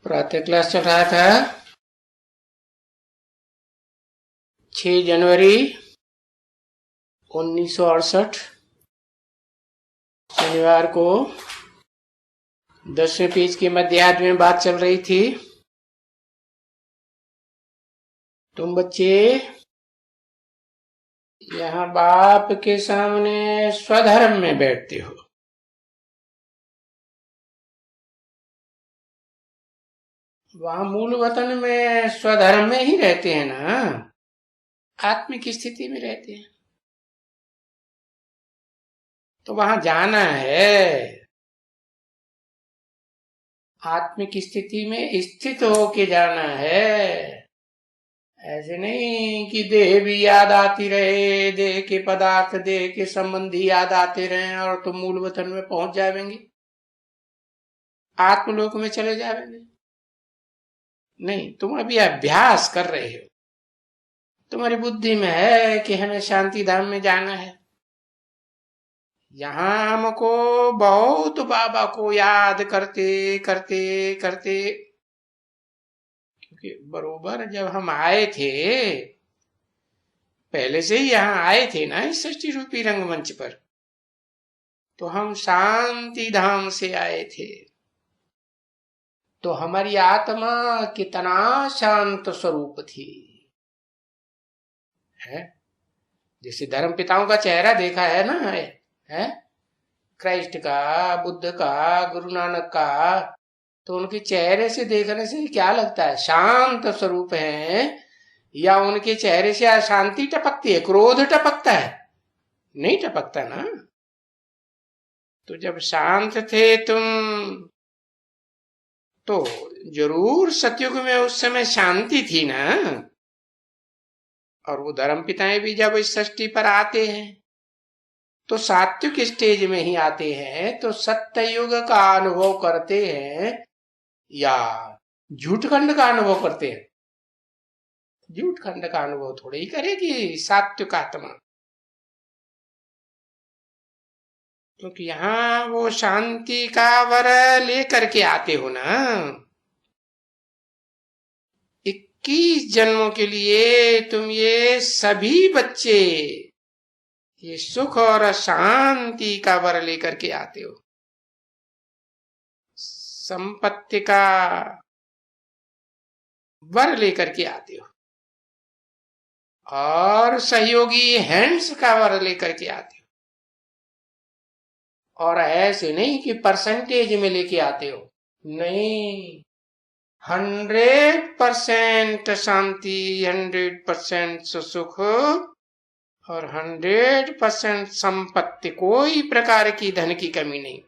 प्रातः क्लास चल रहा था। 6 जनवरी 1968 शनिवार को 10वें पेज की मध्याह्न में बात चल रही थी। तुम बच्चे यहाँ बाप के सामने स्वधर्म में बैठते हो। वहां मूल वतन में स्वधर्म में ही रहते हैं ना, आत्मिक स्थिति में रहते हैं। तो वहां जाना है, आत्मिक स्थिति में स्थित होके जाना है। ऐसे नहीं कि देह भी याद आती रहे, देह के पदार्थ, देह के संबंधी याद आते रहे और तुम मूल वतन में पहुंच जाएंगे, आत्मलोक में चले जाएंगे। नहीं, तुम अभी अभ्यास कर रहे हो। तुम्हारी बुद्धि में है कि हमें शांति धाम में जाना है। यहां हमको बहुत बाबा को याद करते करते करते, क्योंकि बरोबर जब हम आए थे, पहले से ही यहाँ आए थे ना इस सृष्टि रूपी रंगमंच पर, तो हम शांति धाम से आए थे। तो हमारी आत्मा कितना शांत स्वरूप थी, है? जैसे धर्म पिताओं का चेहरा देखा है ना, है? क्राइस्ट का, बुद्ध का, गुरु नानक का, तो उनके चेहरे से देखने से क्या लगता है? शांत स्वरूप है, या उनके चेहरे से अशांति टपकती है, क्रोध टपकता है? नहीं टपकता ना। तो जब शांत थे तुम, तो जरूर सतयुग में उस समय शांति थी ना। और वो धर्म पिताएं भी जब इस सृष्टि पर आते हैं तो सात्विक स्टेज में ही आते हैं, तो सत्ययुग का अनुभव करते हैं या झूठ खंड का अनुभव करते हैं? झूठ खंड का अनुभव थोड़ी ही करेगी सात्विक आत्मा, क्योंकि यहाँ वो शांति का वर लेकर के आते हो ना। 21 जन्मों के लिए तुम ये सभी बच्चे ये सुख और शांति का वर लेकर के आते हो, संपत्ति का वर लेकर के आते हो, और सहयोगी हैंड्स का वर लेकर के आते हो। और ऐसे नहीं कि परसेंटेज में लेके आते हो, नहीं, 100% शांति, 100% सुख और 100% संपत्ति, कोई प्रकार की धन की कमी नहीं।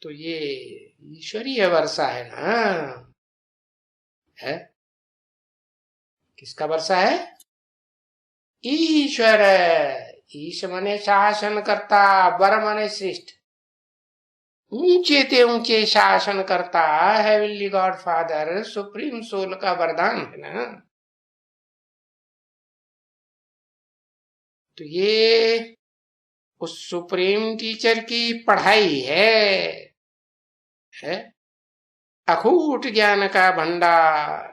तो ये ईश्वरीय वर्षा है ना, है? किसका वर्षा है? ईश्वर। ईश मने शासन करता, वर मने श्रेष्ठ, ऊंचे ते ऊंचे शासन करता, heavenly god father, supreme soul का वरदान है ना। तो ये उस सुप्रीम टीचर की पढ़ाई है? अखूट ज्ञान का भंडार,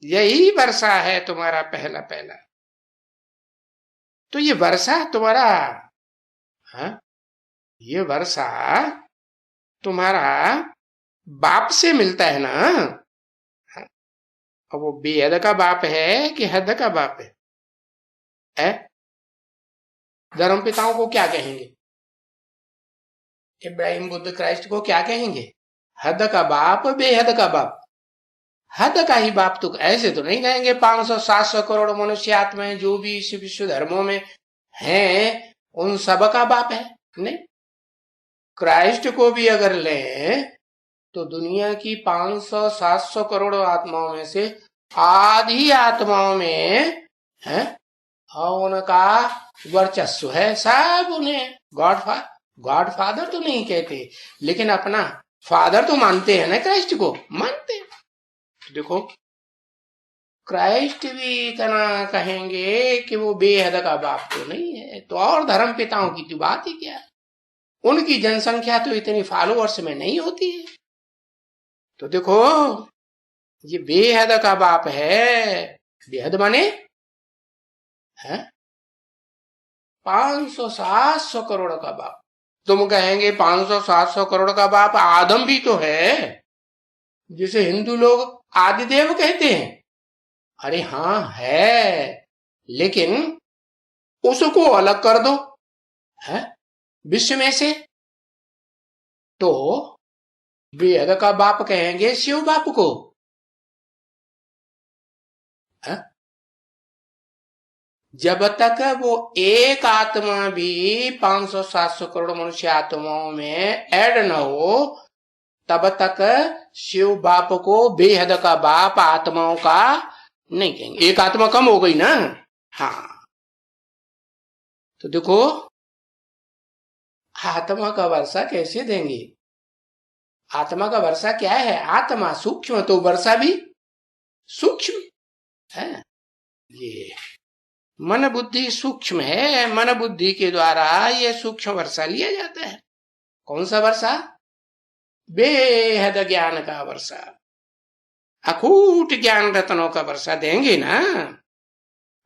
यही वर्षा है तुम्हारा पहला पहला। तो ये वर्षा तुम्हारा, हाँ, ये वर्षा तुम्हारा बाप से मिलता है ना। हाँ? और वो बेहद का बाप है कि हद का बाप है? धर्म पिताओं को क्या कहेंगे? इब्राहिम, बुद्ध, क्राइस्ट को क्या कहेंगे? हद का बाप, बेहद का बाप। हद का ही बाप तो ऐसे तो नहीं कहेंगे 500-700 करोड़ मनुष्य आत्माएं जो भी इस विश्व धर्मों में हैं उन सब का बाप है, नहीं। क्राइस्ट को भी अगर लें तो दुनिया की 500-700 करोड़ आत्माओं में से आधी आत्माओं में है और उनका वर्चस्व है। सब उन्हें गॉड फादर तो नहीं कहते, लेकिन अपना फादर तो मानते हैं ना, क्राइस्ट को मानते हैं। तो देखो, क्राइस्ट भी इतना कहेंगे कि वो बेहद का बाप तो नहीं है, तो और धर्म पिताओं की तो बात ही क्या है? उनकी जनसंख्या तो इतनी फॉलोअर्स में नहीं होती है। तो देखो, ये बेहद का बाप है। बेहद माने है 500-700 करोड़ का बाप। तुम कहेंगे 500-700 करोड़ का बाप आदम भी तो है, जिसे हिंदू लोग आदिदेव कहते हैं। अरे हाँ है, लेकिन उसको अलग कर दो है विश्व में से, तो बेहद का बाप कहेंगे शिव बाप को है? जब तक वो एक आत्मा भी 500-700 करोड़ मनुष्य आत्माओं में ऐड न हो, तब तक शिव बाप को बेहद का बाप आत्माओं का नहीं कहेंगे। एक आत्मा कम हो गई ना। हाँ, तो देखो आत्मा का वर्षा कैसे देंगे? आत्मा का वर्षा क्या है? आत्मा सूक्ष्म, तो वर्षा भी सूक्ष्म है। ये मन बुद्धि सूक्ष्म है, मन बुद्धि के द्वारा ये सूक्ष्म वर्षा लिया जाता है। कौन सा वर्षा? बेहद ज्ञान का वर्षा, अकूट ज्ञान रत्नों का वर्षा देंगे ना।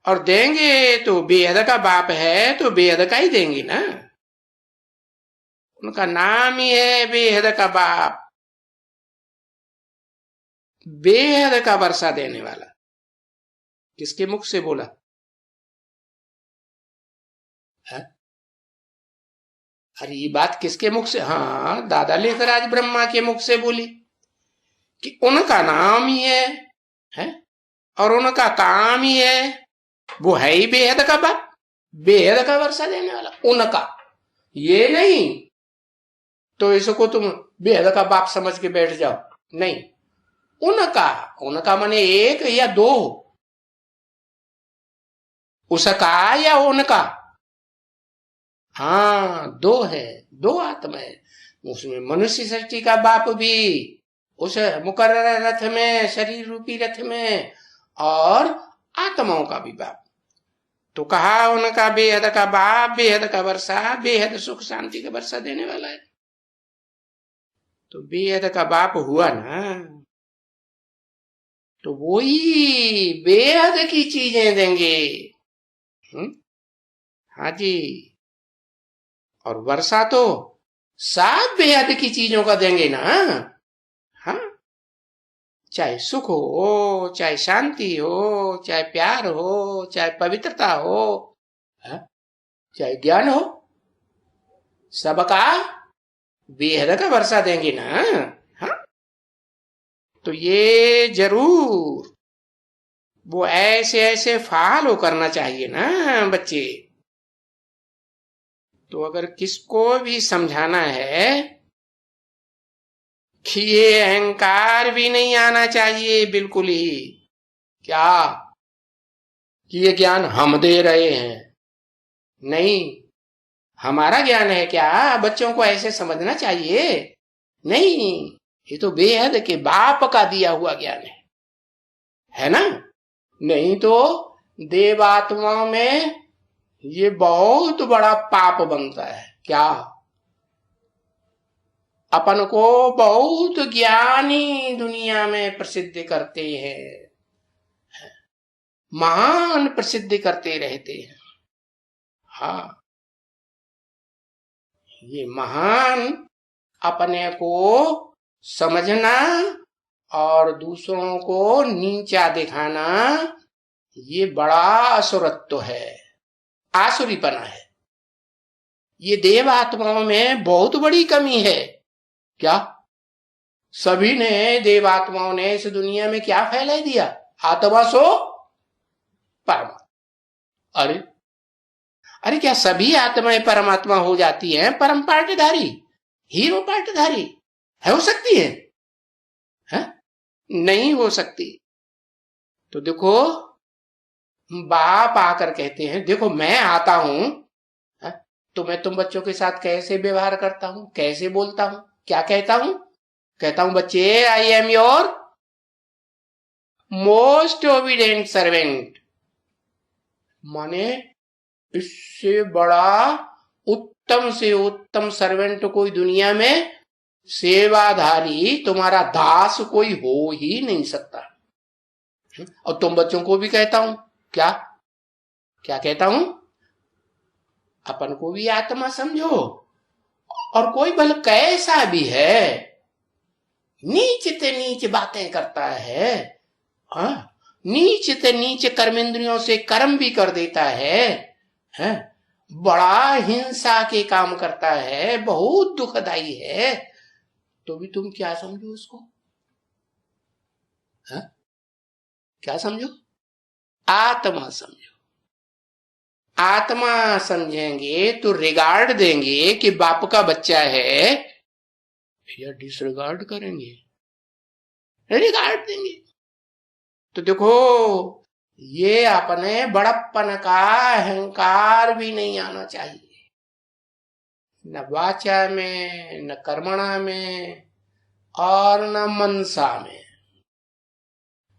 और देंगे तो बेहद का बाप है, तो बेहद का ही देंगे ना। उनका नाम ही है बेहद का बाप, बेहद का वर्षा देने वाला। किसके मुख से बोला है? अरे ये बात किसके मुख से? हाँ, दादा लेकर आज ब्रह्मा के मुख से बोली कि उनका नाम ही है और उनका काम ही है, वो है ही बेहद का बाप, बेहद का वर्षा देने वाला उनका। ये नहीं तो इसको तुम बेहद का बाप समझ के बैठ जाओ, नहीं। उनका, उनका माने एक या दो, उसका या उनका। हाँ, दो है, दो आत्मा है उसमें। मनुष्य सृष्टि का बाप भी उस मुकर्रर रथ में, शरीर रूपी रथ में, और आत्माओं का भी बाप। तो कहा उनका बेहद का बाप, बेहद का वर्षा, बेहद सुख शांति का वर्षा देने वाला है। तो बेहद का बाप हुआ ना, तो वही बेहद की चीजें देंगे। हाँ जी, और वर्षा तो सब बेहद की चीजों का देंगे ना। हाँ, चाहे सुख हो, चाहे शांति हो, चाहे प्यार हो, चाहे पवित्रता हो, चाहे ज्ञान हो, सबका बेहद का वर्षा देंगे ना। हाँ, तो ये जरूर वो ऐसे ऐसे फॉलो करना चाहिए ना बच्चे। तो अगर किसको भी समझाना है कि ये अहंकार भी नहीं आना चाहिए बिल्कुल ही, क्या कि ये ज्ञान हम दे रहे हैं, नहीं, हमारा ज्ञान है क्या? बच्चों को ऐसे समझना चाहिए नहीं, ये तो बेहद के बाप का दिया हुआ ज्ञान है ना। नहीं तो देवात्माओं में ये बहुत बड़ा पाप बनता है। क्या? अपन को बहुत ज्ञानी दुनिया में प्रसिद्ध करते हैं, महान प्रसिद्ध करते रहते हैं। हाँ, ये महान अपने को समझना और दूसरों को नीचा दिखाना, ये बड़ा असुरत्व है, आसुरीपना है। ये देव आत्माओं में बहुत बड़ी कमी है। क्या? सभी ने, देव आत्माओं ने इस दुनिया में क्या फैला दिया? आत्मा सो परमात्मा। अरे अरे, क्या सभी आत्माएं परमात्मा हो जाती हैं? परम पार्टधारी, हीरो पार्टधारी है, हो सकती है? नहीं हो सकती। तो देखो, बाप आकर कहते हैं, देखो मैं आता हूं तो मैं तुम बच्चों के साथ कैसे व्यवहार करता हूं, कैसे बोलता हूं, क्या कहता हूं? कहता हूं, बच्चे, I am your most obedient servant. माने इससे बड़ा उत्तम से उत्तम सर्वेंट कोई दुनिया में, सेवाधारी तुम्हारा दास कोई हो ही नहीं सकता। और तुम बच्चों को भी कहता हूं, क्या क्या कहता हूं, अपन को भी आत्मा समझो। और कोई भले कैसा भी है, नीच से नीच बातें करता है, नीच से नीच कर्मेंद्रियों से कर्म भी कर देता है, बड़ा हिंसा के काम करता है, बहुत दुखदाई है, तो भी तुम क्या समझो उसको? क्या समझो? आत्मा समझो। आत्मा समझेंगे तो रिगार्ड देंगे कि बाप का बच्चा है, या डिसरिगार्ड करेंगे? रिगार्ड देंगे। तो देखो, ये अपने बड़प्पन का अहंकार भी नहीं आना चाहिए, न वाचा में, न कर्मणा में, और न मनसा में।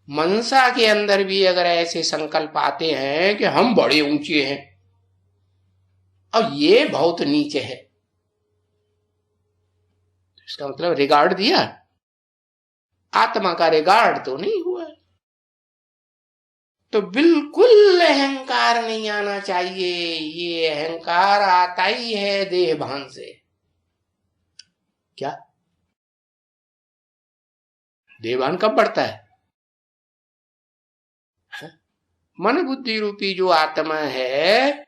मनसा के अंदर भी अगर ऐसे संकल्प आते हैं कि हम बड़े ऊंचे हैं और ये बहुत नीचे है, तो इसका मतलब रिगार्ड दिया, आत्मा का रिगार्ड तो नहीं हुआ। तो बिल्कुल अहंकार नहीं आना चाहिए। ये अहंकार आता ही है देह भान से। क्या देहभान कब बढ़ता है? मन बुद्धि रूपी जो आत्मा है,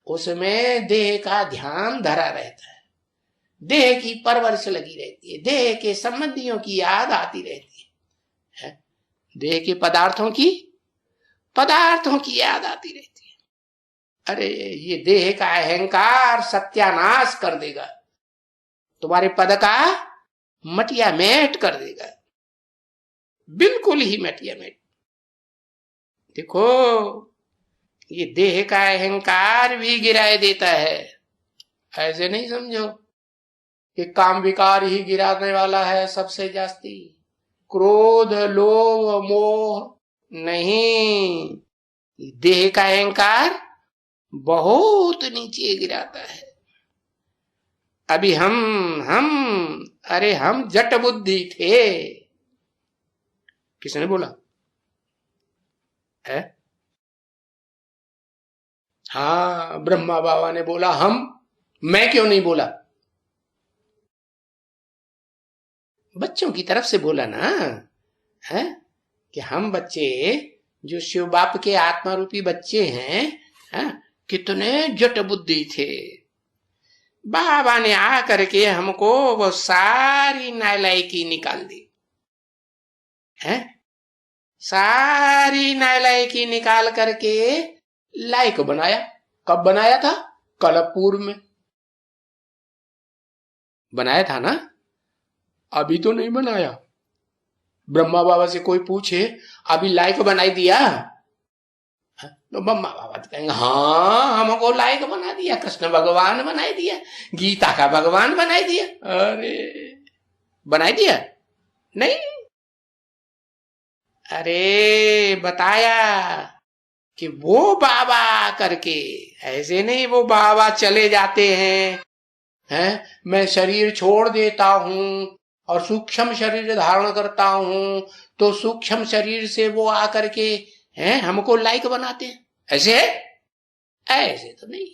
उसमें देह का ध्यान धरा रहता है, देह की परवरिश लगी रहती है, देह के संबंधियों की याद आती रहती है, देह के पदार्थों की याद आती रहती है। अरे ये देह का अहंकार सत्यानाश कर देगा, तुम्हारे पद का मटिया मेट कर देगा, बिल्कुल ही मटिया मेट। देखो, ये देह का अहंकार भी गिराए देता है। ऐसे नहीं समझो कि काम विकार ही गिराने वाला है सबसे जास्ती, क्रोध लोभ मोह नहीं, देह का अहंकार बहुत नीचे गिराता है। अभी हम जट बुद्धि थे, किसने बोला है? हाँ, ब्रह्मा बाबा ने बोला। मैं क्यों नहीं बोला? बच्चों की तरफ से बोला ना, है कि हम बच्चे जो शिव बाप के आत्मा रूपी बच्चे हैं, कितने जट बुद्धि थे। बाबा ने आ करके हमको वो सारी नालायकी निकाल दी है, सारी नालायकी निकाल करके लायक बनाया। कब बनाया था? कलपुर में बनाया था ना, अभी तो नहीं बनाया। ब्रह्मा बाबा से कोई पूछे अभी लायक बनाई दिया, तो ब्रह्मा बाबा तो कहेंगे हाँ हमको लायक बना दिया, कृष्ण भगवान बनाई दिया, गीता का भगवान बनाई दिया। अरे बनाई दिया नहीं, अरे बताया कि वो बाबा करके, ऐसे नहीं वो बाबा चले जाते हैं, मैं शरीर छोड़ देता हूं और सूक्ष्म शरीर धारण करता हूं, तो सूक्ष्म शरीर से वो आकर के हैं हमको लायक बनाते हैं। ऐसे है? ऐसे तो नहीं,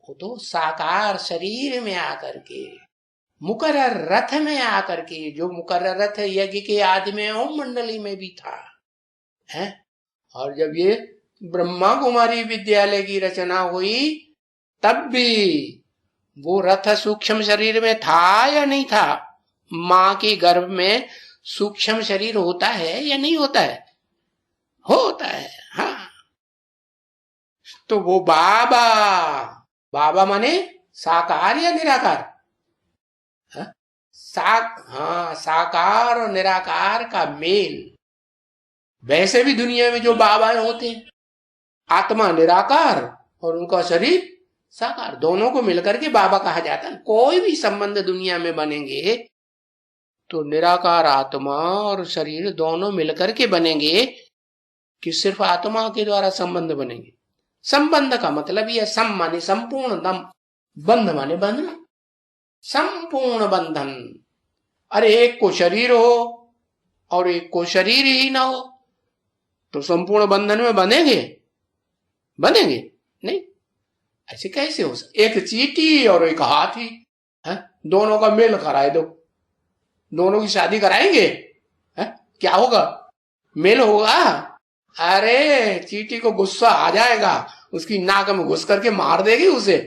वो तो साकार शरीर में आकर के, मुकर्रर रथ में आकर के, जो मुकर्रर रथ यज्ञ के आदि में ओम मंडली में भी था है। और जब ये ब्रह्मा कुमारी विद्यालय की रचना हुई तब भी वो रथ सूक्ष्म शरीर में था या नहीं था? मां के गर्भ में सूक्ष्म शरीर होता है या नहीं होता है? होता है। हाँ, तो वो बाबा माने साकार या निराकार? साकार और निराकार का मेल। वैसे भी दुनिया में जो बाबाएं होते हैं, आत्मा निराकार और उनका शरीर साकार, दोनों को मिलकर के बाबा कहा जाता है। कोई भी संबंध दुनिया में बनेंगे तो निराकार आत्मा और शरीर दोनों मिलकर के बनेंगे कि सिर्फ आत्मा के द्वारा संबंध बनेंगे? संबंध का मतलब ये सम माने संपूर्ण, दम बंध माने बंधन, संपूर्ण बंधन। अरे एक को शरीर हो और एक को शरीर ही ना हो तो संपूर्ण बंधन में बंधेंगे? बंधेंगे नहीं। ऐसे कैसे हो सकता? एक चींटी और एक हाथी है, दोनों का मेल कराए दो, दोनों की शादी कराएंगे है? क्या होगा? मेल होगा? अरे चींटी को गुस्सा आ जाएगा, उसकी नाक में घुस करके मार देगी उसे।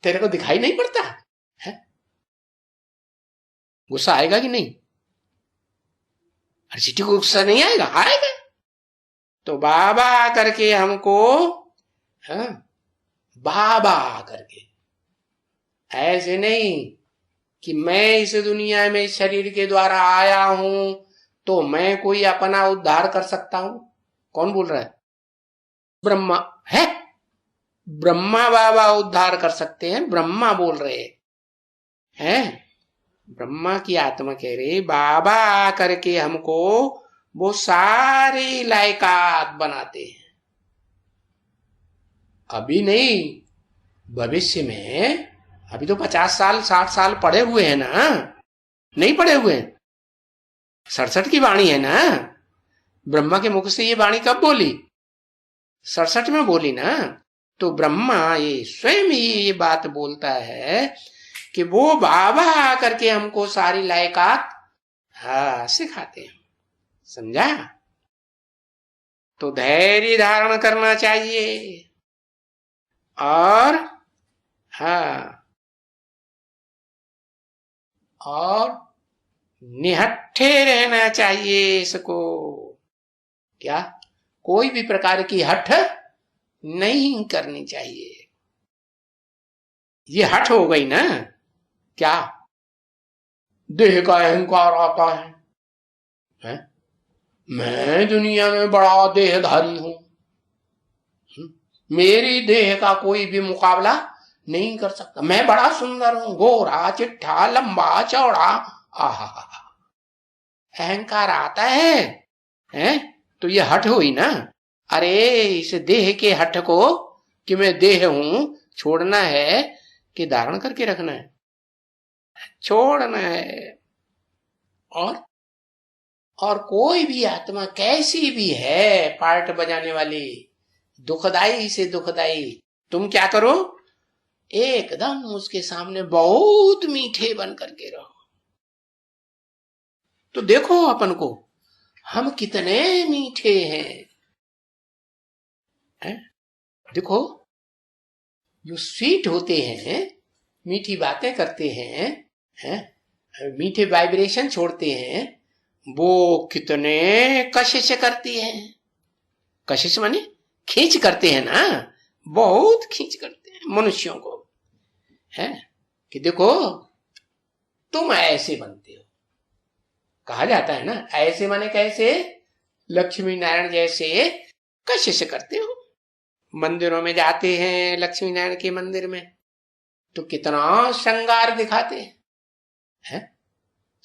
तेरे को दिखाई नहीं पड़ता है? गुस्सा आएगा कि नहीं? अरे चींटी को गुस्सा नहीं आएगा? आएगा। तो बाबा करके हमको, हाँ, बाबा करके, ऐसे नहीं कि मैं इस दुनिया में शरीर के द्वारा आया हूं तो मैं कोई अपना उद्धार कर सकता हूं। कौन बोल रहा है? ब्रह्मा है, ब्रह्मा बाबा उद्धार कर सकते हैं, ब्रह्मा बोल रहे हैं। ब्रह्मा की आत्मा कह रही बाबा करके हमको वो सारी लायकात बनाते हैं। अभी नहीं, भविष्य में। अभी तो 50 साल 60 साल पड़े हुए हैं ना, नहीं पड़े हुए हैं? 67 की वाणी है ना। ब्रह्मा के मुख से ये वाणी कब बोली? 67 में बोली ना। तो ब्रह्मा ये स्वयं ही ये बात बोलता है कि वो बाबा करके हमको सारी लायकात सिखाते हैं। समझा? तो धैर्य धारण करना चाहिए और और निहत्थे रहना चाहिए इसको। क्या? कोई भी प्रकार की हठ नहीं करनी चाहिए। ये हठ हो गई ना। क्या? देह का अहंकार आता है? मैं दुनिया में बड़ा देहधारी हूं, मेरी देह का कोई भी मुकाबला नहीं कर सकता, मैं बड़ा सुंदर हूं, गोरा चिट्ठा लंबा चौड़ा। आहा, अहंकार आता है? तो ये हठ हुई ना। अरे इस देह के हठ को कि मैं देह हूं छोड़ना है कि धारण करके रखना है? छोड़ना है। और कोई भी आत्मा कैसी भी है, पार्ट बजाने वाली, दुखदाई से दुखदाई, तुम क्या करो? एकदम उसके सामने बहुत मीठे बन करके रहो। तो देखो अपन को, हम कितने मीठे हैं? देखो, जो स्वीट होते हैं, मीठी बातें करते हैं, मीठे वाइब्रेशन छोड़ते हैं, वो कितने कशिश करती हैं। कशिश माने खींच करते हैं ना, बहुत खींच करते हैं मनुष्यों को, है कि देखो तुम ऐसे बनते हो। कहा जाता है ना, ऐसे माने कैसे? लक्ष्मी नारायण जैसे कशिश करते हो। मंदिरों में जाते हैं, लक्ष्मी नारायण के मंदिर में, तो कितना श्रृंगार दिखाते हैं,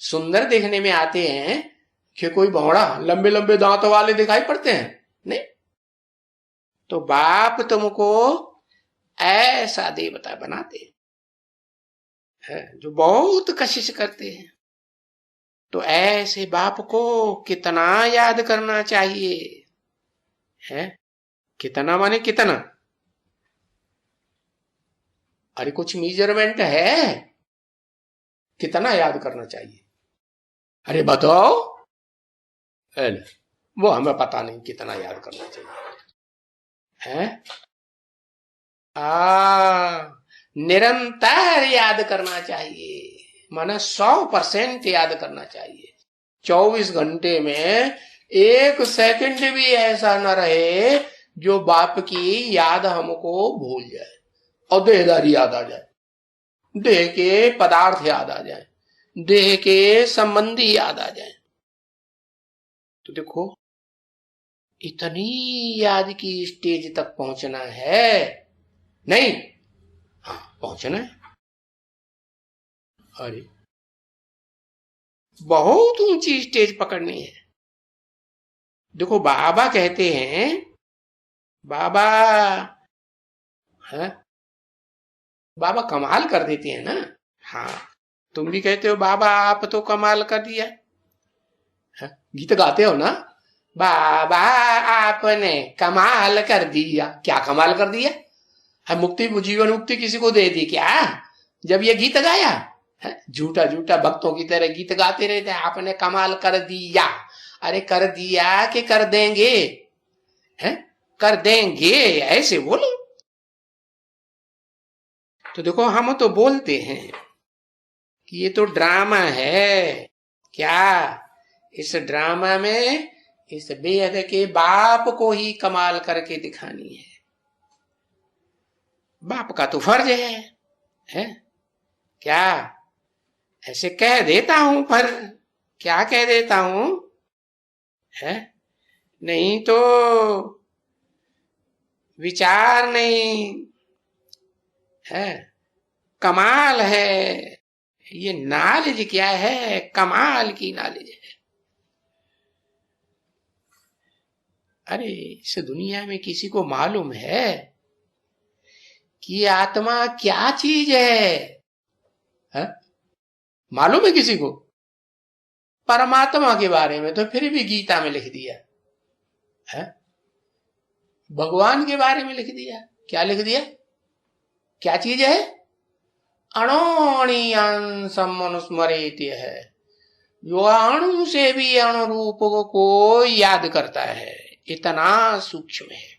सुंदर देखने में आते हैं कि कोई भौड़ा लंबे लंबे दांतों वाले दिखाई पड़ते हैं? नहीं। तो बाप तुमको ऐसा देवता बनाते हैं जो बहुत कशिश करते हैं। तो ऐसे बाप को कितना याद करना चाहिए है? कितना माने कितना? अरे कुछ मेजरमेंट है? कितना याद करना चाहिए? अरे बताओ। वो हमें पता नहीं कितना याद करना चाहिए है? निरंतर याद करना चाहिए, माना 100% याद करना चाहिए। 24 घंटे में 1 सेकंड भी ऐसा न रहे जो बाप की याद हमको भूल जाए और देहदारी याद आ जाए, देह के पदार्थ याद आ जाए, देह के संबंधी याद आ जाए। तो देखो, इतनी याद की स्टेज तक पहुंचना है नहीं? पहुंचना है। अरे बहुत ऊंची स्टेज पकड़नी है। देखो बाबा कहते हैं बाबा है, बाबा कमाल कर देते हैं ना। हाँ, तुम भी कहते हो बाबा आप तो कमाल कर दिया है? गीत गाते हो ना, बाबा आपने कमाल कर दिया। क्या कमाल कर दिया है? मुक्ति, जीवन मुक्ति किसी को दे दी क्या जब ये गीत गाया है? झूठा झूठा भक्तों की तरह गीत गाते रहते हैं, आपने कमाल कर दिया। अरे कर दिया कि कर देंगे है? कर देंगे ऐसे बोलो। तो देखो हम तो बोलते हैं कि ये तो ड्रामा है। क्या इस ड्रामा में इस बेहद के बाप को ही कमाल करके दिखानी है? बाप का तो फर्ज है? क्या ऐसे कह देता हूं, पर क्या कह देता हूं है? नहीं तो विचार नहीं है, कमाल है। ये नॉलेज क्या है? कमाल की नॉलेज है। अरे इस दुनिया में किसी को मालूम है कि आत्मा क्या चीज है? मालूम है किसी को? परमात्मा के बारे में तो फिर भी गीता में लिख दिया है, भगवान के बारे में लिख दिया। क्या लिख दिया? क्या चीज है? अणोणीयांसम अनुस्मरेत है, जो अणु से भी अणुरूप को याद करता है, इतना सूक्ष्म है।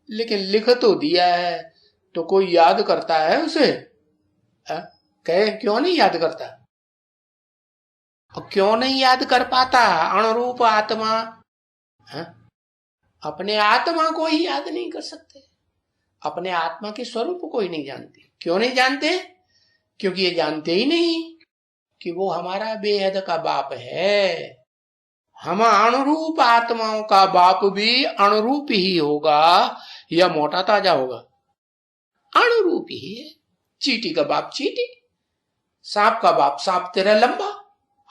लेकिन लिख तो दिया है, तो कोई याद करता है उसे? कहे क्यों नहीं याद करता? और क्यों नहीं याद कर पाता? अणुरूप आत्मा है? अपने आत्मा को ही याद नहीं कर सकते, अपने आत्मा के स्वरूप को ही नहीं जानते। क्यों नहीं जानते? क्योंकि ये जानते ही नहीं कि वो हमारा बेहद का बाप है। हम अणुरूप आत्माओं का बाप भी अणुरूप ही होगा या मोटा ताजा होगा? अणुरूप ही है। चींटी का बाप चींटी, सांप का बाप सांप तरह लंबा,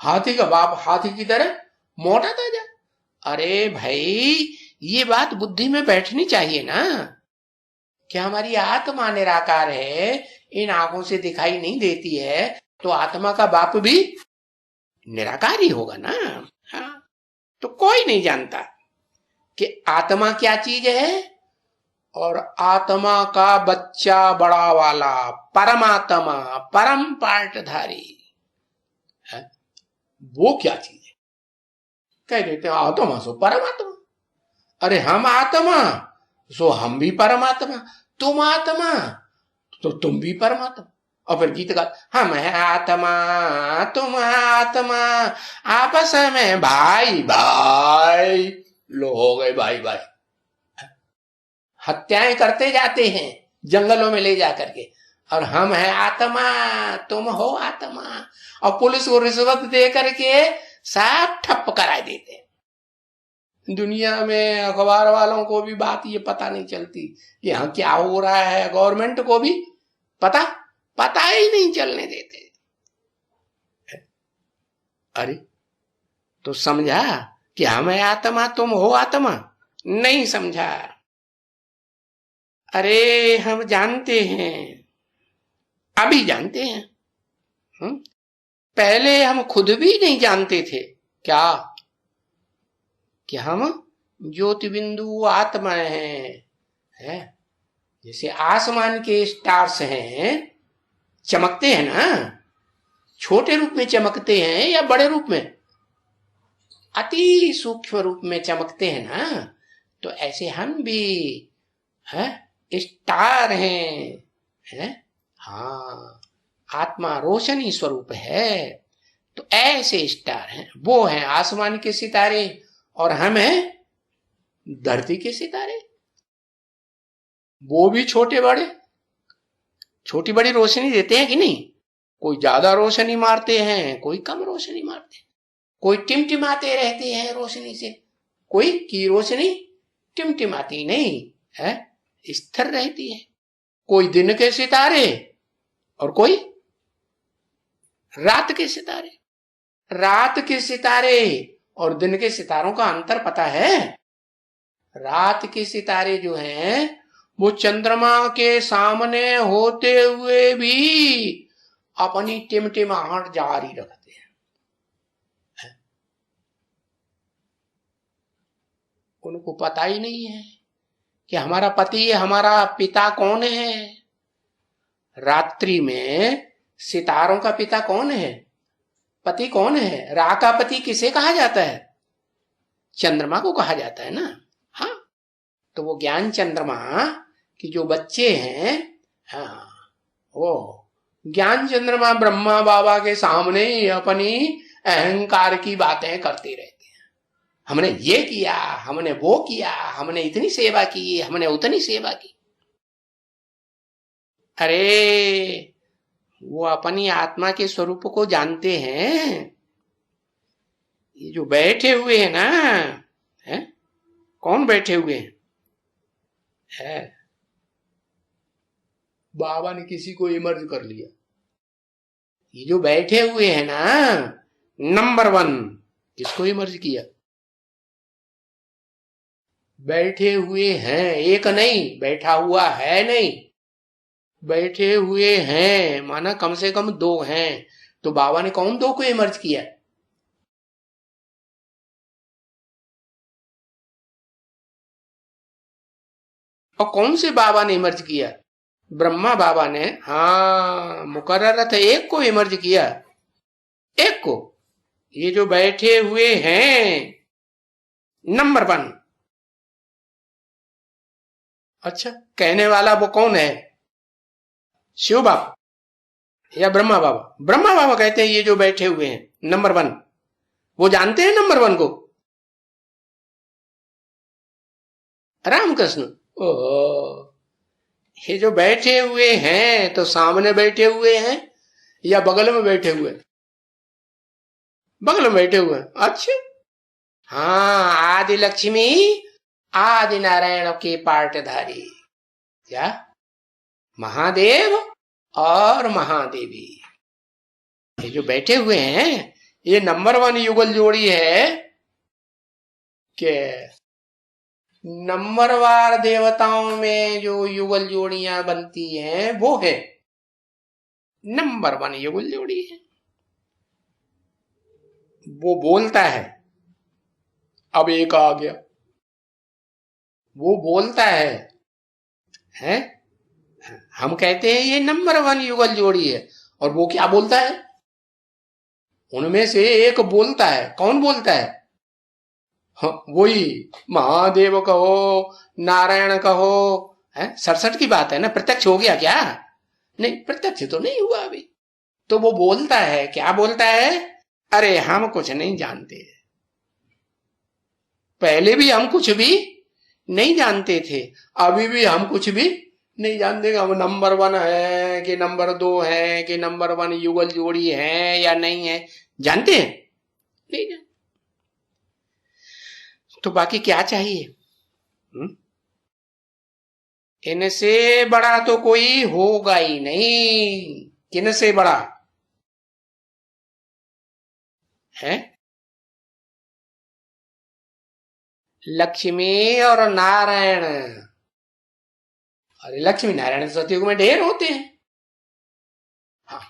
हाथी का बाप हाथी की तरह मोटा ताजा। अरे भाई, ये बात बुद्धि में बैठनी चाहिए ना कि हमारी आत्मा निराकार है, इन आंखों से दिखाई नहीं देती है, तो आत्मा का बाप भी निराकार ही होगा ना। हाँ, तो कोई नहीं जानता कि आत्मा क्या चीज है, और आत्मा का बच्चा बड़ा वाला परमात्मा, परम पार्टधारी है, वो क्या चीज है? कह देते हैं आत्मा सो परमात्मा। अरे हम आत्मा सो हम भी परमात्मा, तुम आत्मा तो तुम भी परमात्मा। और फिर गीत गा, हम है आत्मा तुम आत्मा आपस में भाई भाई। लो हो गए भाई भाई। हत्याएं करते जाते हैं जंगलों में ले जा करके, और हम है आत्मा तुम हो आत्मा, और पुलिस को रिश्वत दे करके सब ठप करा देते हैं। दुनिया में अखबार वालों को भी बात ये पता नहीं चलती कि यहाँ क्या हो रहा है, गवर्नमेंट को भी पता ही नहीं चलने देते। अरे तो समझा कि हम है आत्मा तुम हो आत्मा? नहीं समझा। अरे हम जानते हैं, अभी जानते हैं। पहले हम खुद भी नहीं जानते थे क्या कि हम ज्योति बिंदु आत्मा है? जैसे आसमान के स्टार्स हैं, चमकते हैं ना, छोटे रूप में चमकते हैं या बड़े रूप में? अति सूक्ष्म रूप में चमकते हैं ना। तो ऐसे हम भी है स्टार हैं। हाँ, आत्मा रोशनी स्वरूप है। तो ऐसे स्टार हैं, वो हैं आसमान के सितारे, और हम हैं धरती के सितारे। वो भी छोटे बड़े, छोटी बड़ी रोशनी देते हैं कि नहीं? कोई ज्यादा रोशनी मारते हैं, कोई कम रोशनी मारते हैं, कोई टिमटिमाते रहते हैं रोशनी से, कोई की रोशनी टिमटिमाती नहीं है, स्थिर रहती है। कोई दिन के सितारे और कोई रात के सितारे। रात के सितारे और दिन के सितारों का अंतर पता है? रात के सितारे जो हैं वो चंद्रमा के सामने होते हुए भी अपनी टिमटिमाहट जारी रखते हैं। उनको पता ही नहीं है कि हमारा पति, हमारा पिता कौन है। रात्रि में सितारों का पिता कौन है, पति कौन है? रा का पति किसे कहा जाता है? चंद्रमा को कहा जाता है ना। हाँ, तो वो ज्ञान चंद्रमा कि जो बच्चे हैं, हाँ, वो ज्ञान चंद्रमा ब्रह्मा बाबा के सामने अपनी अहंकार की बातें करते रहते हैं। हमने ये किया, हमने वो किया, हमने इतनी सेवा की, हमने उतनी सेवा की। अरे वो अपनी आत्मा के स्वरूप को जानते हैं। ये जो बैठे हुए हैं ना, है? कौन बैठे हुए हैं? है बाबा ने किसी को इमर्ज कर लिया। ये जो बैठे हुए हैं ना, नंबर 1 किसको इमर्ज किया? बैठे हुए हैं, एक नहीं, बैठा हुआ है नहीं, बैठे हुए हैं माना कम से कम 2 हैं। तो बाबा ने कौन 2 को इमर्ज किया? और कौन से बाबा ने इमर्ज किया? ब्रह्मा बाबा ने। हाँ, मुकर्रर एक को इमर्ज किया, एक को। ये जो बैठे हुए हैं नंबर 1। अच्छा, कहने वाला वो कौन है? शिव बाबा या ब्रह्मा बाबा? ब्रह्मा बाबा कहते हैं ये जो बैठे हुए हैं नंबर 1। वो जानते हैं नंबर 1 को? रामकृष्ण। ओह, ये जो बैठे हुए हैं तो सामने बैठे हुए हैं या बगल में बैठे हुए? बगल में बैठे हुए हैं। अच्छा, हाँ, आदि लक्ष्मी आदि नारायण के पार्टधारी, क्या महादेव और महादेवी। ये जो बैठे हुए हैं ये नंबर 1 युगल जोड़ी है कि नंबरवार देवताओं में जो युगल जोड़ियां बनती हैं वो है नंबर 1 युगल जोड़ी है। वो बोलता है, अब एक आ गया, वो बोलता है? हम कहते हैं ये नंबर 1 युगल जोड़ी है, और वो क्या बोलता है? उनमें से एक बोलता है। कौन बोलता है? हाँ, वही महादेव कहो, नारायण कहो, है? 67 की बात है ना। प्रत्यक्ष हो गया क्या? नहीं, प्रत्यक्ष तो नहीं हुआ अभी। तो वो बोलता है, क्या बोलता है? अरे हम कुछ नहीं जानते, पहले भी हम कुछ भी नहीं जानते थे, अभी भी हम कुछ भी नहीं जानते। हम नंबर 1 है कि नंबर 2 है कि नंबर 1 युगल जोड़ी है या नहीं है, जानते हैं? नहीं जानते। तो बाकी क्या चाहिए? इनसे बड़ा तो कोई होगा ही नहीं। किनसे बड़ा है? लक्ष्मी और नारायण। अरे लक्ष्मी नारायण सतयुग में ढेर होते हैं। हाँ,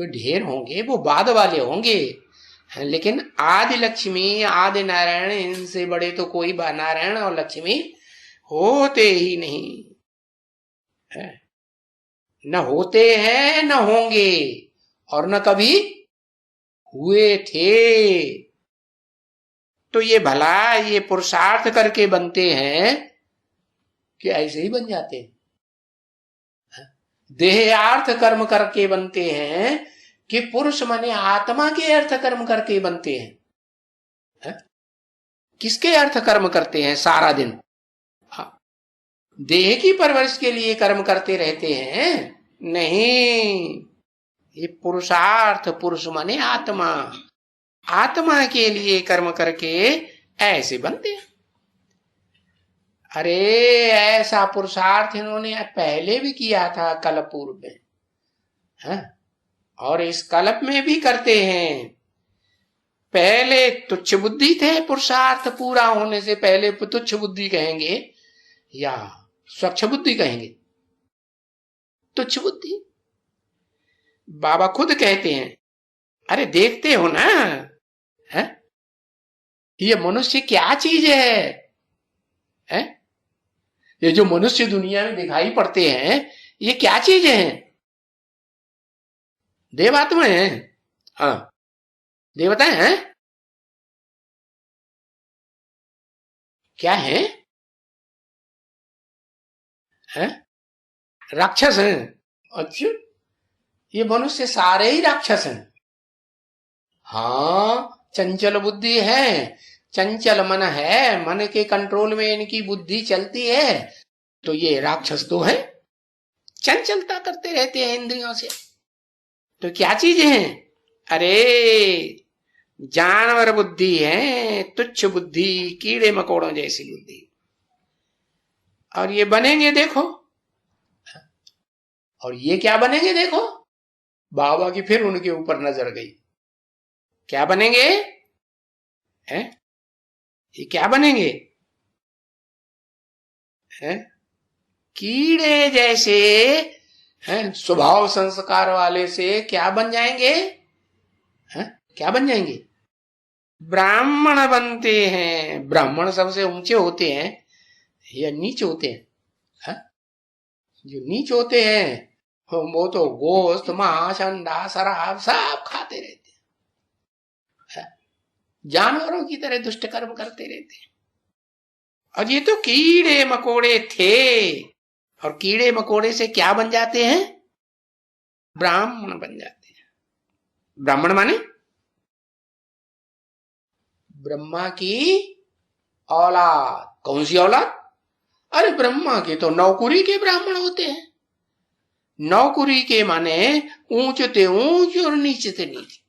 ढेर होंगे, वो बाद वाले होंगे, लेकिन आदि लक्ष्मी आदि नारायण, इनसे बड़े तो कोई नारायण और लक्ष्मी होते ही नहीं है। न होते हैं, न होंगे, और न कभी हुए थे। तो ये भला ये पुरुषार्थ करके बनते हैं कि ऐसे ही बन जाते हैं? देहार्थ कर्म करके बनते हैं कि पुरुष माने आत्मा के अर्थ कर्म करके बनते हैं? किसके अर्थ कर्म करते हैं सारा दिन? देह की परवरिश के लिए कर्म करते रहते हैं? नहीं, ये पुरुषार्थ, पुरुष माने आत्मा, आत्मा के लिए कर्म करके ऐसे बनते हैं। अरे ऐसा पुरुषार्थ इन्होंने पहले भी किया था कल्प पूर्व में, है? और इस कल्प में भी करते हैं। पहले तुच्छ बुद्धि थे, पुरुषार्थ पूरा होने से पहले तुच्छ बुद्धि कहेंगे या स्वच्छ बुद्धि कहेंगे? तुच्छ बुद्धि। बाबा खुद कहते हैं, अरे देखते हो ना, है? ये मनुष्य क्या चीज है? ये जो मनुष्य दुनिया में दिखाई पड़ते हैं, ये क्या चीज है? देवात्मा है? हाँ, देवता है? क्या है? राक्षस हैं? अच्छा, ये मनुष्य सारे ही राक्षस हैं। हाँ, चंचल बुद्धि है, चंचल मन है, मन के कंट्रोल में इनकी बुद्धि चलती है, तो ये राक्षस तो है, चंचलता करते रहते हैं इंद्रियों से। तो क्या चीज है? अरे जानवर बुद्धि है, तुच्छ बुद्धि, कीड़े मकोड़ों जैसी बुद्धि। और ये बनेंगे देखो, और ये क्या बनेंगे देखो। बाबा की फिर उनके ऊपर नजर गई, क्या बनेंगे? हैं? ये क्या बनेंगे? हैं? कीड़े जैसे हैं, स्वभाव संस्कार वाले से क्या बन जाएंगे? हैं? क्या बन जाएंगे? ब्राह्मण बनते हैं। ब्राह्मण सबसे ऊंचे होते हैं या नीच होते हैं? हैं? जो नीच होते हैं वो तो गोश्त, मांस, अंडा, शराब सब खाते रहते हैं, जानवरों की तरह दुष्ट कर्म करते रहते हैं। और ये तो कीड़े मकोड़े थे, और कीड़े मकोड़े से क्या बन जाते हैं? ब्राह्मण बन जाते हैं। ब्राह्मण माने ब्रह्मा की औलाद। कौन सी औलाद? अरे ब्रह्मा के तो नौकुरी के ब्राह्मण होते हैं। नौकुरी के माने ऊंचते ऊंच और नीचते नीच।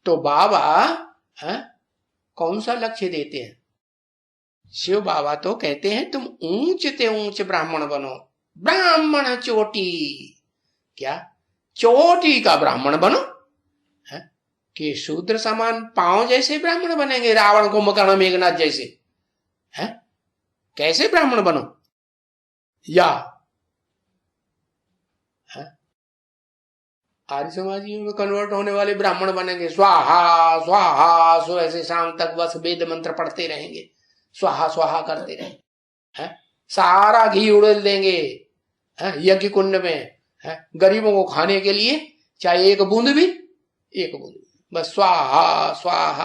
तो बाबा कौन सा लक्ष्य देते हैं? शिव बाबा तो कहते हैं तुम ऊंचते ऊंच ब्राह्मण बनो, ब्राह्मण चोटी। क्या? चोटी का ब्राह्मण बनो, है? कि शूद्र समान पांव जैसे ब्राह्मण बनेंगे, रावण को मकर्ण मेघनाथ जैसे? है? कैसे ब्राह्मण बनो? या आर्य समाजियों में कन्वर्ट होने वाले ब्राह्मण बनेंगे, स्वाहा स्वाहा, सो ऐसे शाम तक बस वेद मंत्र पढ़ते रहेंगे, स्वाहा स्वाहा करते रहेंगे, सारा घी उड़ेल देंगे यज्ञ कुंड में, गरीबों को खाने के लिए, चाहे एक बूंद भी, बस स्वाहा स्वाहा।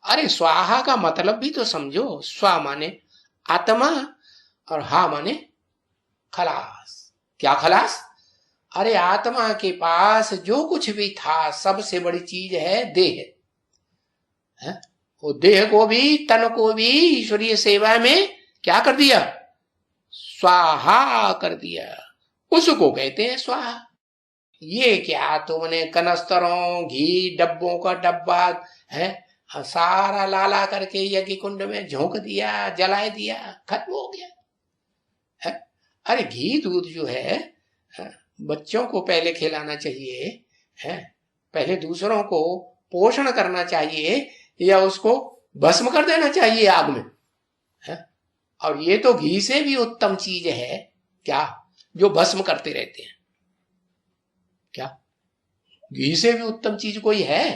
अरे स्वाहा का मतलब भी तो समझो। स्वा माने आत्मा और हा माने खलास। क्या खलास? अरे आत्मा के पास जो कुछ भी था, सबसे बड़ी चीज है देह, है? वो देह को भी, तन को भी ईश्वरीय सेवा में क्या कर दिया? स्वाहा कर दिया। उसको कहते हैं स्वाहा। ये क्या तुमने कनस्तरों, घी, डब्बों का डब्बा है, सारा लाला करके यज्ञ कुंड में झोंक दिया, जला दिया, खत्म हो गया है? अरे घी दूध जो है बच्चों को पहले खिलाना चाहिए, है? पहले दूसरों को पोषण करना चाहिए, या उसको भस्म कर देना चाहिए आग में, है? और ये तो घी से भी उत्तम चीज है, क्या? जो भस्म करते रहते हैं। क्या घी से भी उत्तम चीज कोई है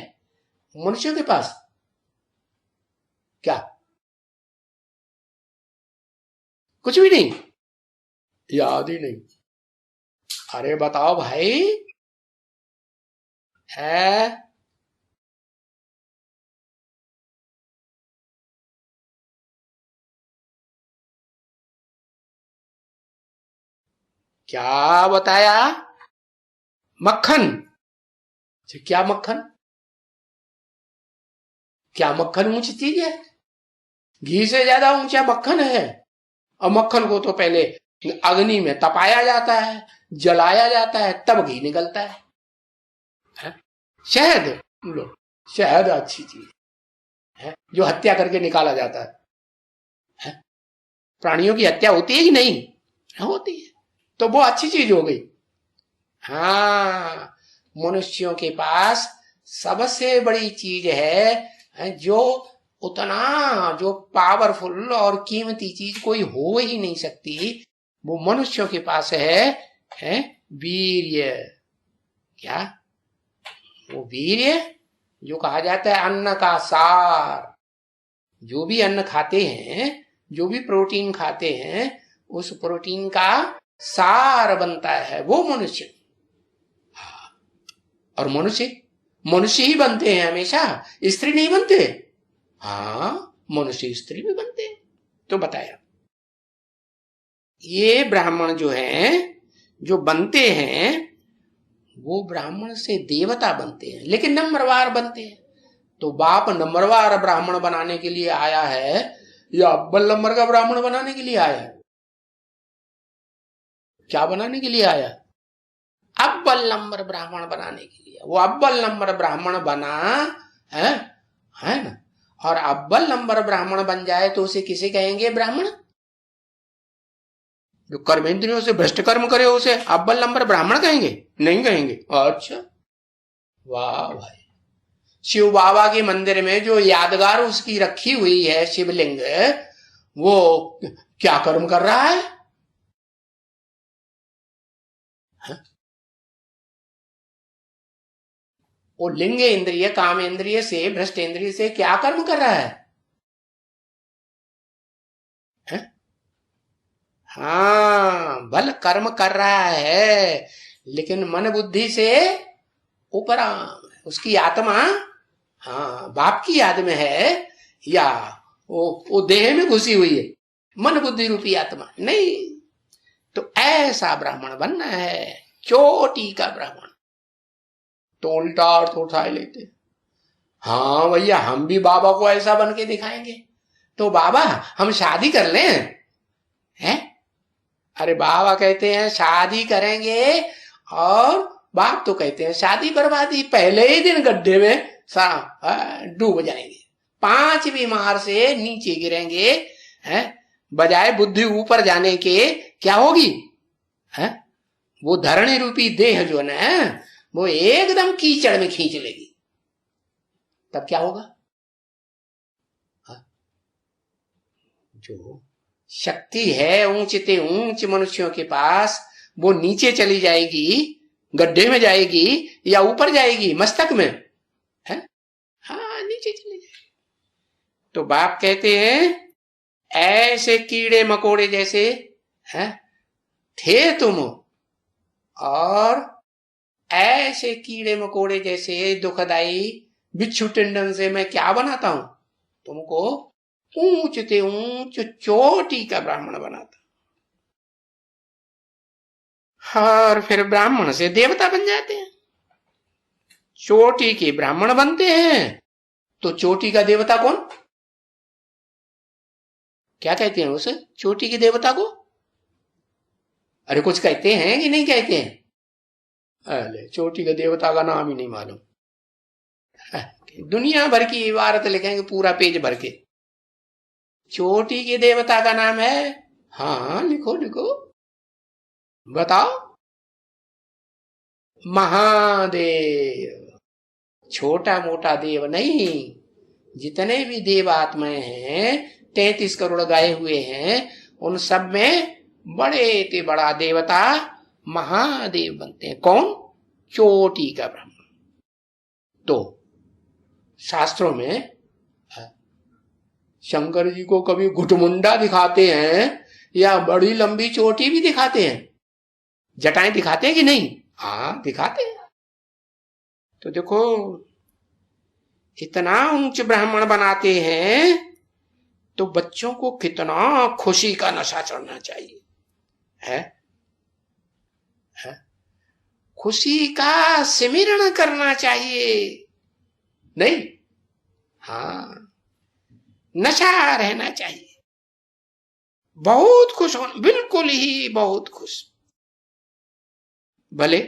मनुष्य के पास? क्या कुछ भी नहीं, याद ही नहीं। अरे बताओ भाई, है? क्या बताया? मक्खन। क्या मक्खन? क्या मक्खन ऊंची चीज है? घी से ज्यादा ऊंचा मक्खन है। और मक्खन को तो पहले अग्नि में तपाया जाता है, जलाया जाता है, तब घी निकलता है? शहद लो, शहद अच्छी चीज है जो हत्या करके निकाला जाता है? प्राणियों की हत्या होती है कि नहीं? होती है, तो वो अच्छी चीज हो गई। हाँ, मनुष्यों के पास सबसे बड़ी चीज है जो उतना जो पावरफुल और कीमती चीज कोई हो ही नहीं सकती, वो मनुष्यों के पास है वीर्य। क्या? वो वीर्य जो कहा जाता है अन्न का सार। जो भी अन्न खाते हैं, जो भी प्रोटीन खाते हैं, उस प्रोटीन का सार बनता है वो मनुष्य। और मनुष्य मनुष्य ही बनते हैं हमेशा, स्त्री नहीं बनते। हाँ, मनुष्य स्त्री भी बनते हैं। तो बताया ये ब्राह्मण जो है, जो बनते हैं, वो ब्राह्मण से देवता बनते हैं, लेकिन नंबरवार बनते हैं। तो बाप नंबरवार ब्राह्मण बनाने के लिए आया है या अव्वल नंबर का ब्राह्मण बनाने के लिए आया है? क्या बनाने के लिए आया? अव्वल नंबर ब्राह्मण बनाने के लिए। वो अव्वल नंबर ब्राह्मण बना है ना। और अव्वल नंबर ब्राह्मण बन जाए तो उसे किसे कहेंगे? ब्राह्मण। जो कर्मेंद्रियों से भ्रष्ट कर्म करे उसे अव्वल नंबर ब्राह्मण कहेंगे? नहीं कहेंगे। अच्छा, वाह भाई। शिव बाबा के मंदिर में जो यादगार उसकी रखी हुई है शिवलिंग, वो क्या कर्म कर रहा है? वो लिंग इंद्रिय, काम इंद्रिय से, भ्रष्ट इंद्रिय से क्या कर्म कर रहा है? हाँ, बल कर्म कर रहा है, लेकिन मन बुद्धि से उपराम। उसकी आत्मा हाँ बाप की याद में है, या वो देह में घुसी हुई है, मन बुद्धि रूपी आत्मा नहीं। तो ऐसा ब्राह्मण बनना है, चोटी का ब्राह्मण। तो उल्टा अर्थ उठा लेते, हाँ भैया हम भी बाबा को ऐसा बन के दिखाएंगे। तो बाबा हम शादी कर लें? हैं? अरे बाबा कहते हैं शादी करेंगे, और बाप तो कहते हैं शादी बर्बादी, पहले ही दिन गड्ढे में डूब जाएंगे, 5 बीमार से नीचे गिरेंगे। हैं? बजाय बुद्धि ऊपर जाने के क्या होगी? हैं? वो धरणी रूपी देह जो है ना, वो एकदम कीचड़ में खींच लेगी। तब क्या होगा? जो शक्ति है ऊंचते ऊंच मनुष्यों के पास, वो नीचे चली जाएगी, गड्ढे में जाएगी या ऊपर जाएगी? मस्तक में है। हाँ, नीचे चली जाएगी। तो बाप कहते हैं ऐसे कीड़े मकोड़े जैसे है थे तुम, और ऐसे कीड़े मकोड़े जैसे दुखदाई बिच्छू टिंडन से मैं क्या बनाता हूं? तुमको ऊंचते ऊंच चोटी का ब्राह्मण बनाता। और फिर ब्राह्मण से देवता बन जाते हैं। चोटी के ब्राह्मण बनते हैं, तो चोटी का देवता कौन? क्या कहते हैं उसे? चोटी के देवता को? अरे कुछ कहते हैं कि नहीं कहते हैं? अरे चोटी के देवता का नाम ही नहीं मालूम। दुनिया भर की इबारत लिखेंगे पूरा पेज भर के। चोटी के देवता का नाम है? हाँ लिखो लिखो, बताओ। महादेव। छोटा मोटा देव नहीं, जितने भी देव आत्माएं हैं, 33 करोड़ गाए हुए हैं, उन सब में बड़े ते बड़ा देवता महादेव बनते हैं। कौन? चोटी का ब्रह्म। तो शास्त्रों में शंकर जी को कभी घुटमुंडा दिखाते हैं या बड़ी लंबी चोटी भी दिखाते हैं, जटाएं दिखाते हैं कि नहीं? हाँ दिखाते हैं। तो देखो इतना ऊंच ब्राह्मण बनाते हैं, तो बच्चों को कितना खुशी का नशा चढ़ना चाहिए है? खुशी का सिमरण करना चाहिए, नहीं? हाँ, नशा रहना चाहिए, बहुत खुश होना, बिल्कुल ही बहुत खुश। भले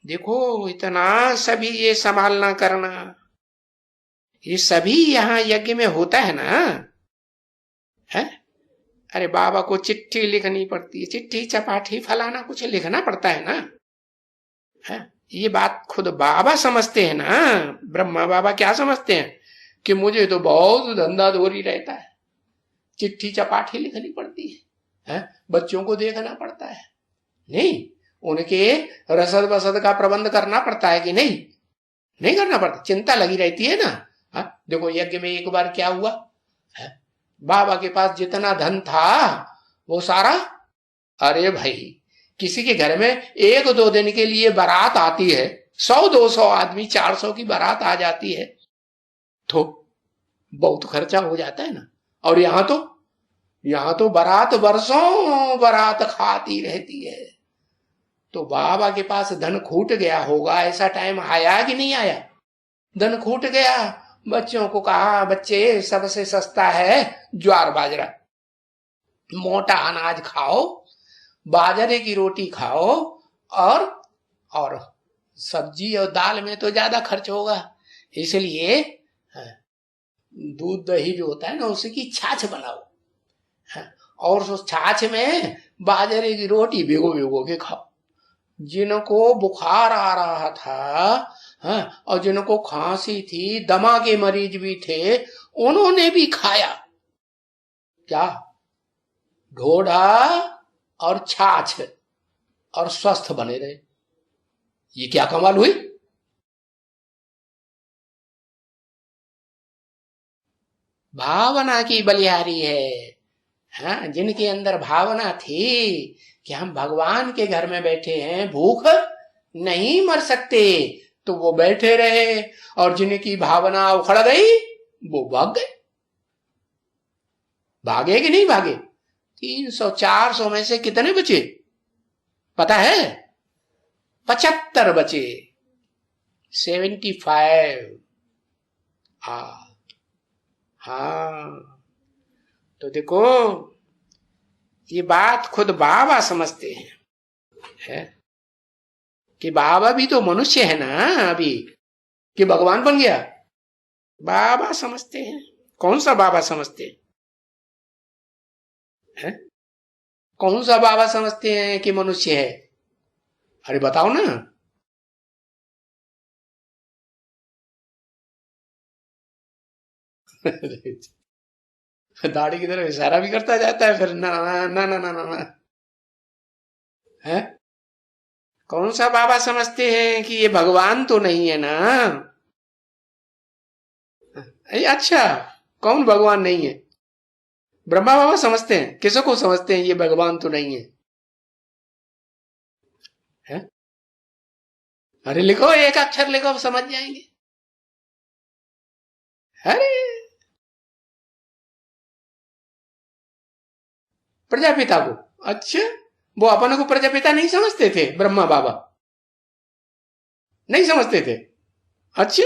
देखो इतना सभी ये संभालना करना, ये सभी यहां यज्ञ में होता है ना, है? अरे बाबा को चिट्ठी लिखनी पड़ती है, चिट्ठी चपाठी फलाना कुछ लिखना पड़ता है ना, है? ये बात खुद बाबा समझते हैं ना। ब्रह्मा बाबा क्या समझते हैं? कि मुझे तो बहुत धंधा धोरी रहता है, चिट्ठी चपाठी लिखनी पड़ती है, बच्चों को देखना पड़ता है, नहीं उनके रसद बसद का प्रबंध करना पड़ता है कि नहीं, नहीं करना पड़ता, चिंता लगी रहती है ना। देखो यज्ञ में एक बार क्या हुआ, बाबा के पास जितना धन था वो सारा, अरे भाई किसी के घर में एक दो दिन के लिए बारात आती है, 100-200 आदमी 400 की बारात आ जाती है, तो बहुत खर्चा हो जाता है ना। और यहां तो बारात बरसों बारात खाती रहती है। तो बाबा के पास धन खूट गया होगा, ऐसा टाइम आया कि नहीं आया? धन खूट गया, बच्चों को कहा बच्चे सबसे सस्ता है ज्वार बाजरा, मोटा अनाज खाओ, बाजरे की रोटी खाओ, और सब्जी और दाल में तो ज्यादा खर्च होगा, इसलिए दूध दही जो होता है ना उसकी छाछ बनाओ, और उस छाछ में बाजरे की रोटी भिगो भिगो के खाओ। जिनको बुखार आ रहा था, और जिनको खांसी थी, दमा के मरीज भी थे, उन्होंने भी खाया क्या, ढोढा और छाछ, और स्वस्थ बने रहे। ये क्या कमाल हुई? भावना की बलिहारी है, जिनके अंदर भावना थी कि हम भगवान के घर में बैठे हैं, भूख नहीं मर सकते, तो वो बैठे रहे, और जिनकी भावना उखड़ गई वो भाग गए। भागे कि नहीं भागे? 300-400 में से कितने बचे पता है? 75 बचे, 75। हाँ तो देखो ये बात खुद बाबा समझते हैं, है कि बाबा भी तो मनुष्य है ना अभी, कि भगवान बन गया। बाबा समझते हैं। कौन सा बाबा समझते हैं? कौन सा बाबा समझते हैं कि मनुष्य है? अरे बताओ ना। दाढ़ी की तरफ इशारा भी करता जाता है फिर, ना ना ना ना ना ना, ना। है कौन सा बाबा समझते हैं कि ये भगवान तो नहीं है ना? अच्छा, कौन भगवान नहीं है? ब्रह्मा बाबा समझते हैं। किसको समझते हैं ये भगवान तो नहीं है? है? अरे लिखो, एक अक्षर लिखो, अब समझ जाएंगे। अरे प्रजापिता को, अच्छा वो अपन को प्रजापिता नहीं समझते थे ब्रह्मा बाबा? नहीं समझते थे? अच्छा,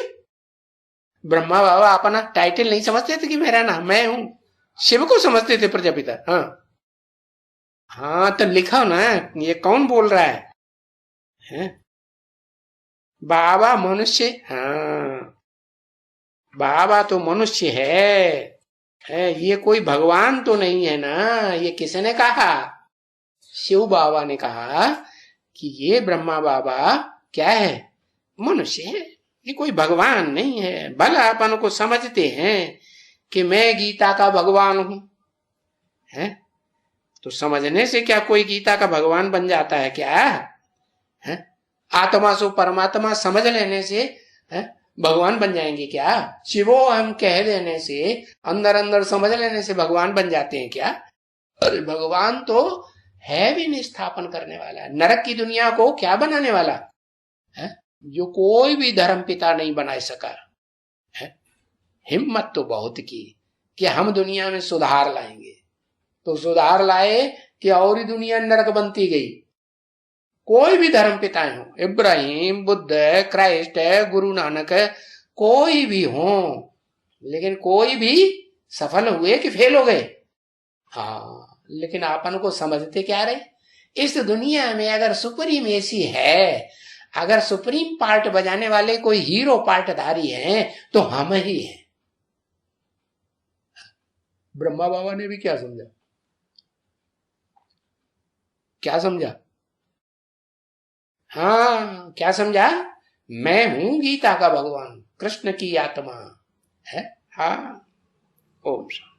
ब्रह्मा बाबा अपना टाइटल नहीं समझते थे कि मेरा नाम मैं हूं? शिव को समझते थे प्रजापिता। हाँ हाँ तो लिखो ना, ये कौन बोल रहा है? बाबा मनुष्य, हाँ बाबा तो मनुष्य है, ये कोई भगवान तो नहीं है ना। ये किसने कहा? शिव बाबा ने कहा कि ये ब्रह्मा बाबा क्या है? मनुष्य है, ये कोई भगवान नहीं है। भला अपन को समझते हैं कि मैं गीता का भगवान हूं, है तो समझने से क्या कोई गीता का भगवान बन जाता है क्या? है आत्मा सो परमात्मा समझ लेने से है भगवान बन जाएंगे क्या? शिवो हम कह देने से, अंदर अंदर समझ लेने से भगवान बन जाते हैं क्या? अरे भगवान तो है भी नहीं स्थापन करने वाला, नरक की दुनिया को क्या बनाने वाला है, जो कोई भी धर्म पिता नहीं बना सका है। हिम्मत तो बहुत की कि हम दुनिया में सुधार लाएंगे, तो सुधार लाए कि और ही दुनिया नरक बनती गई। कोई भी धर्म पिताएं हो, इब्राहिम, बुद्ध, क्राइस्ट, गुरु नानक, कोई भी हो, लेकिन कोई भी सफल हुए कि फेल हो गए? हाँ, लेकिन अपन को समझते क्या रहे? इस दुनिया में अगर सुप्रीम एसी है, अगर सुप्रीम पार्ट बजाने वाले कोई हीरो पार्टधारी हैं, तो हम ही हैं। ब्रह्मा बाबा ने भी क्या समझा? क्या समझा? क्या समझा? मैं हूं गीता का भगवान, कृष्ण की आत्मा है। हाँ, ओम शांति।